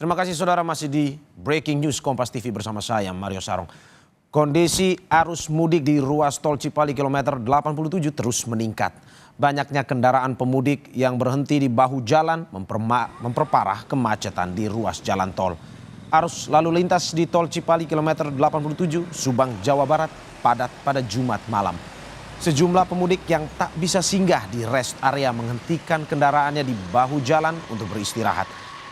Terima kasih saudara, masih di Breaking News Kompas TV bersama saya Mario Sarong. Kondisi arus mudik di ruas tol Cipali kilometer 87 terus meningkat. Banyaknya kendaraan pemudik yang berhenti di bahu jalan memperparah kemacetan di ruas jalan tol. Arus lalu lintas di tol Cipali kilometer 87 Subang, Jawa Barat padat pada Jumat malam. Sejumlah pemudik yang tak bisa singgah di rest area menghentikan kendaraannya di bahu jalan untuk beristirahat.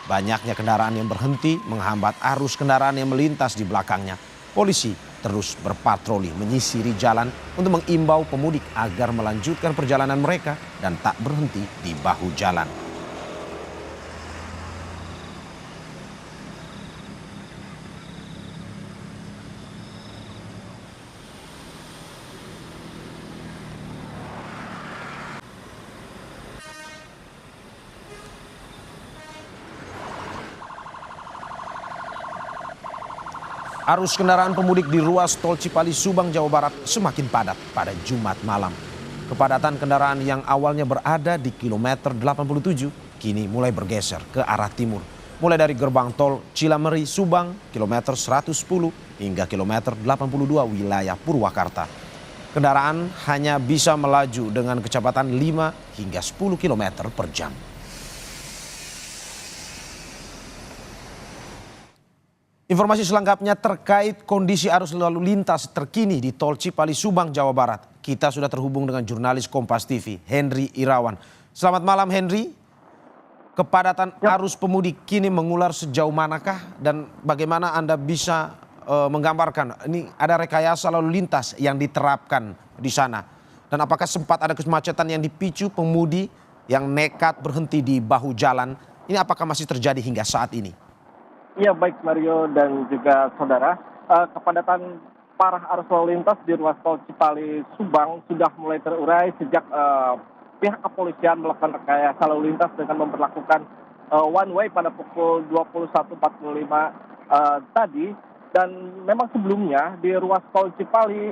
Banyaknya kendaraan yang berhenti menghambat arus kendaraan yang melintas di belakangnya. Polisi terus berpatroli menyisiri jalan untuk mengimbau pemudik agar melanjutkan perjalanan mereka dan tak berhenti di bahu jalan. Arus kendaraan pemudik di ruas tol Cipali Subang, Jawa Barat semakin padat pada Jumat malam. Kepadatan kendaraan yang awalnya berada di kilometer 87 kini mulai bergeser ke arah timur. Mulai dari gerbang tol Cilameri Subang, kilometer 110 hingga kilometer 82 wilayah Purwakarta. Kendaraan hanya bisa melaju dengan kecepatan 5 hingga 10 km per jam. Informasi selengkapnya terkait kondisi arus lalu lintas terkini di tol Cipali Subang, Jawa Barat. Kita sudah terhubung dengan jurnalis Kompas TV, Henry Irawan. Selamat malam Henry. Kepadatan arus pemudik kini mengular sejauh manakah dan bagaimana Anda bisa menggambarkan ini ada rekayasa lalu lintas yang diterapkan di sana? Dan apakah sempat ada kemacetan yang dipicu pemudi yang nekat berhenti di bahu jalan? Ini apakah masih terjadi hingga saat ini? Ya, baik Mario dan juga saudara, kepadatan parah arus lalu lintas di ruas tol Cipali Subang sudah mulai terurai sejak pihak kepolisian melakukan rekayasa lalu lintas dengan memperlakukan one way pada pukul 21.45 tadi. Dan memang sebelumnya di ruas tol Cipali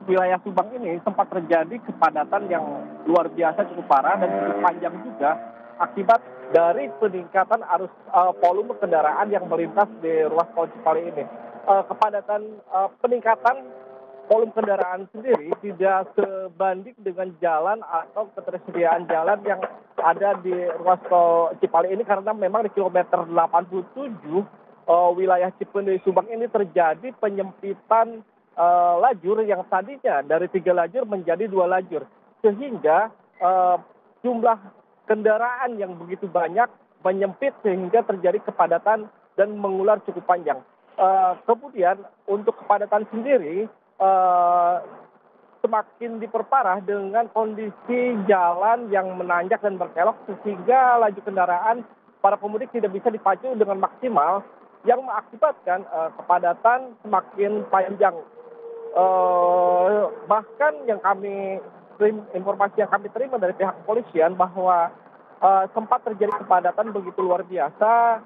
wilayah Subang ini sempat terjadi kepadatan yang luar biasa cukup parah dan cukup panjang juga akibat dari peningkatan arus volume kendaraan yang melintas di ruas tol Cipali ini. Kepadatan peningkatan volume kendaraan sendiri tidak sebanding dengan jalan atau ketersediaan jalan yang ada di ruas tol Cipali ini, karena memang di kilometer 87 wilayah Cipenuh Subang ini terjadi penyempitan lajur yang tadinya dari 3 lajur menjadi 2 lajur, sehingga jumlah kendaraan yang begitu banyak menyempit sehingga terjadi kepadatan dan mengular cukup panjang. Kemudian untuk kepadatan sendiri semakin diperparah dengan kondisi jalan yang menanjak dan berkelok, sehingga laju kendaraan para pemudik tidak bisa dipacu dengan maksimal yang mengakibatkan kepadatan semakin panjang. Bahkan informasi yang kami terima dari pihak kepolisian bahwa sempat terjadi kepadatan begitu luar biasa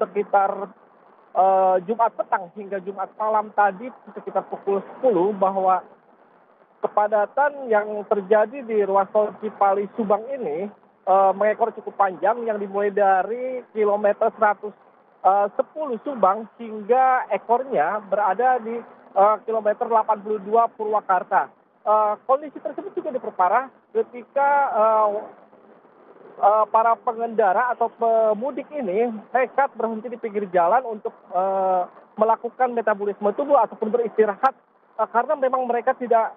sekitar Jumat petang hingga Jumat malam tadi sekitar pukul 10, bahwa kepadatan yang terjadi di ruas tol Cipali Subang ini mengekor cukup panjang yang dimulai dari kilometer 110 Subang hingga ekornya berada di kilometer 82 Purwakarta. Kondisi tersebut juga diperparah ketika para pengendara atau pemudik ini nekat berhenti di pinggir jalan untuk melakukan metabolisme tubuh ataupun beristirahat, karena memang mereka tidak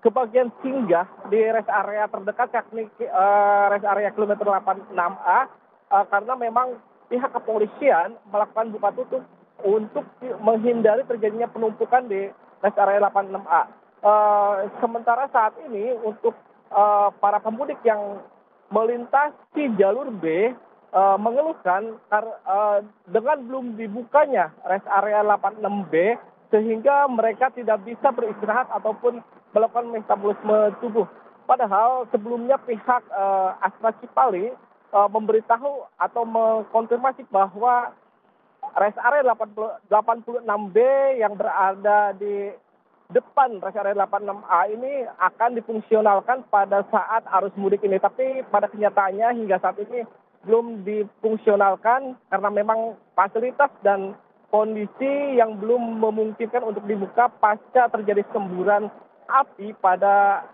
kebagian singgah di rest area terdekat, yakni rest area kilometer 86A, karena memang pihak kepolisian melakukan buka tutup untuk menghindari terjadinya penumpukan di rest area 86A. Sementara saat ini untuk para pemudik yang melintasi jalur B mengeluhkan dengan belum dibukanya rest area 86B sehingga mereka tidak bisa beristirahat ataupun melakukan metabolisme tubuh. Padahal sebelumnya pihak Astra Cipali memberitahu atau mengkonfirmasi bahwa rest area 86B yang berada di depan rest area 86A ini akan difungsionalkan pada saat arus mudik ini. Tapi pada kenyataannya hingga saat ini belum difungsionalkan karena memang fasilitas dan kondisi yang belum memungkinkan untuk dibuka pasca terjadi semburan api pada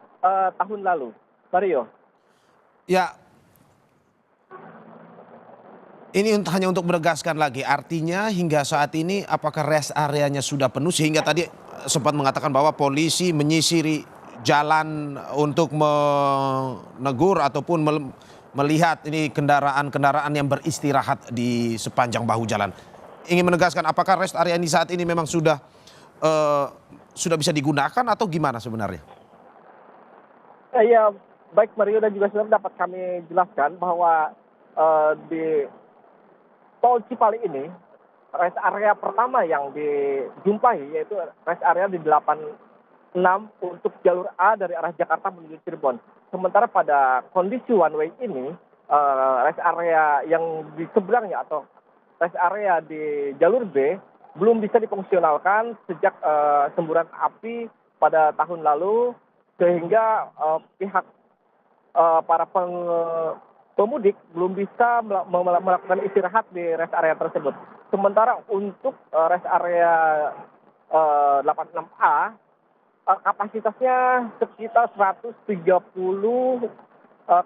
tahun lalu. Mario. Ya, ini hanya untuk menegaskan lagi, artinya hingga saat ini apakah rest areanya sudah penuh sehingga tadi sempat mengatakan bahwa polisi menyisiri jalan untuk menegur ataupun melihat ini kendaraan-kendaraan yang beristirahat di sepanjang bahu jalan. Ingin menegaskan apakah rest area ini saat ini memang sudah bisa digunakan atau gimana sebenarnya? Ya, baik Mario dan juga saudara, dapat kami jelaskan bahwa di Tol Cipali ini, rest area pertama yang dijumpai yaitu rest area di 86 untuk jalur A dari arah Jakarta menuju Cirebon. Sementara pada kondisi one way ini, rest area yang di seberangnya atau rest area di jalur B belum bisa difungsionalkan sejak semburan api pada tahun lalu, sehingga pihak para pemudik belum bisa melakukan istirahat di rest area tersebut. Sementara untuk rest area 86A, kapasitasnya sekitar 130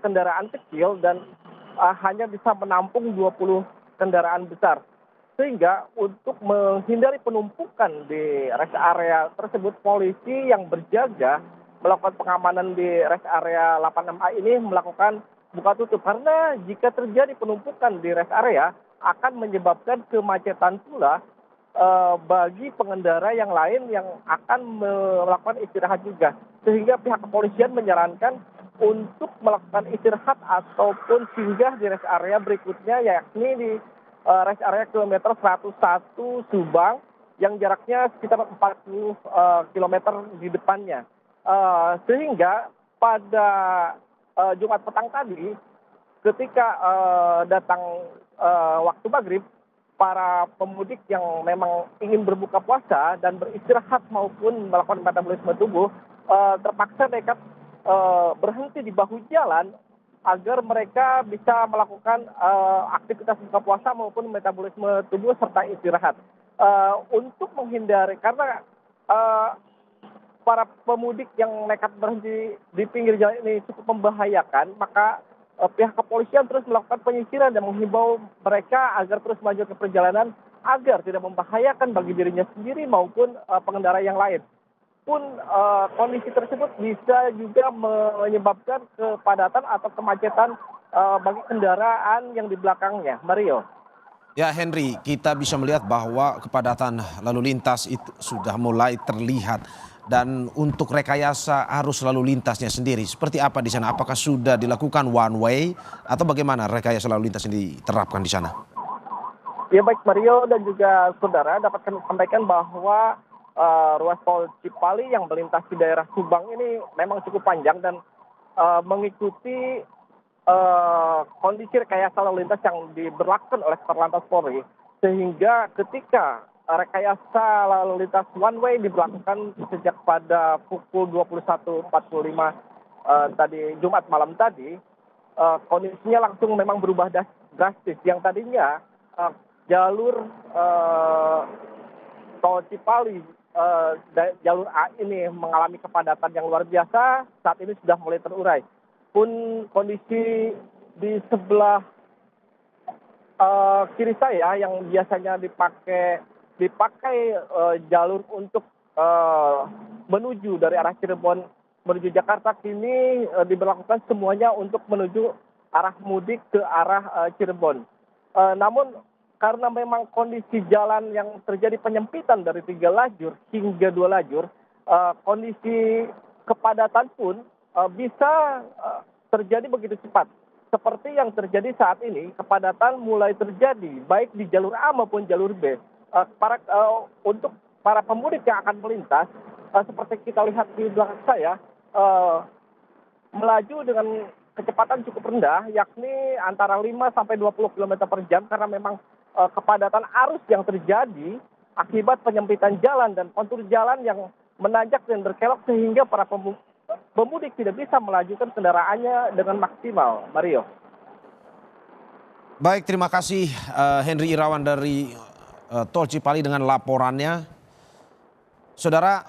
kendaraan kecil dan hanya bisa menampung 20 kendaraan besar. Sehingga untuk menghindari penumpukan di rest area tersebut, polisi yang berjaga melakukan pengamanan di rest area 86A ini melakukan buka tutup, karena jika terjadi penumpukan di rest area akan menyebabkan kemacetan pula bagi pengendara yang lain yang akan melakukan istirahat juga. Sehingga pihak kepolisian menyarankan untuk melakukan istirahat ataupun singgah di rest area berikutnya, yakni di rest area kilometer 101 Subang yang jaraknya sekitar 40 kilometer di depannya. Sehingga pada Jumat petang tadi, ketika datang waktu maghrib, para pemudik yang memang ingin berbuka puasa dan beristirahat maupun melakukan metabolisme tubuh terpaksa nekat berhenti di bahu jalan agar mereka bisa melakukan aktivitas buka puasa maupun metabolisme tubuh serta istirahat. Untuk menghindari, karena para pemudik yang nekat berhenti di pinggir jalan ini cukup membahayakan, maka pihak kepolisian terus melakukan penyisiran dan menghimbau mereka agar terus maju ke perjalanan agar tidak membahayakan bagi dirinya sendiri maupun pengendara yang lain. Pun kondisi tersebut bisa juga menyebabkan kepadatan atau kemacetan bagi kendaraan yang di belakangnya. Mario. Ya Henry, kita bisa melihat bahwa kepadatan lalu lintas itu sudah mulai terlihat. Dan untuk rekayasa arus lalu lintasnya sendiri, seperti apa di sana? Apakah sudah dilakukan one way atau bagaimana rekayasa lalu lintas ini diterapkan di sana? Ya baik Mario dan juga saudara, dapat kami sampaikan bahwa ruas tol Cipali yang melintasi daerah Subang ini memang cukup panjang dan mengikuti kondisi rekayasa lalu lintas yang diberlakukan oleh Korlantas Polri, sehingga ketika rekayasa lalu lintas one way diberlakukan sejak pada pukul 21.45 tadi Jumat malam tadi, kondisinya langsung memang berubah drastis. Yang tadinya jalur tol Cipali jalur A ini mengalami kepadatan yang luar biasa, saat ini sudah mulai terurai. Pun kondisi di sebelah kiri saya yang biasanya dipakai jalur untuk menuju dari arah Cirebon menuju Jakarta, kini diberlakukan semuanya untuk menuju arah mudik ke arah Cirebon. Namun karena memang kondisi jalan yang terjadi penyempitan dari 3 lajur hingga 2 lajur, kondisi kepadatan pun bisa terjadi begitu cepat. Seperti yang terjadi saat ini, kepadatan mulai terjadi baik di jalur A maupun jalur B. Untuk para pemudik yang akan melintas, seperti kita lihat di belakang saya, melaju dengan kecepatan cukup rendah, yakni antara 5 sampai 20 km per jam, karena memang kepadatan arus yang terjadi akibat penyempitan jalan dan kontur jalan yang menanjak dan berkelok, sehingga para pemudik tidak bisa melajukan kendaraannya dengan maksimal. Mario. Baik, terima kasih Henry Irawan dari Tol Cipali dengan laporannya. Saudara,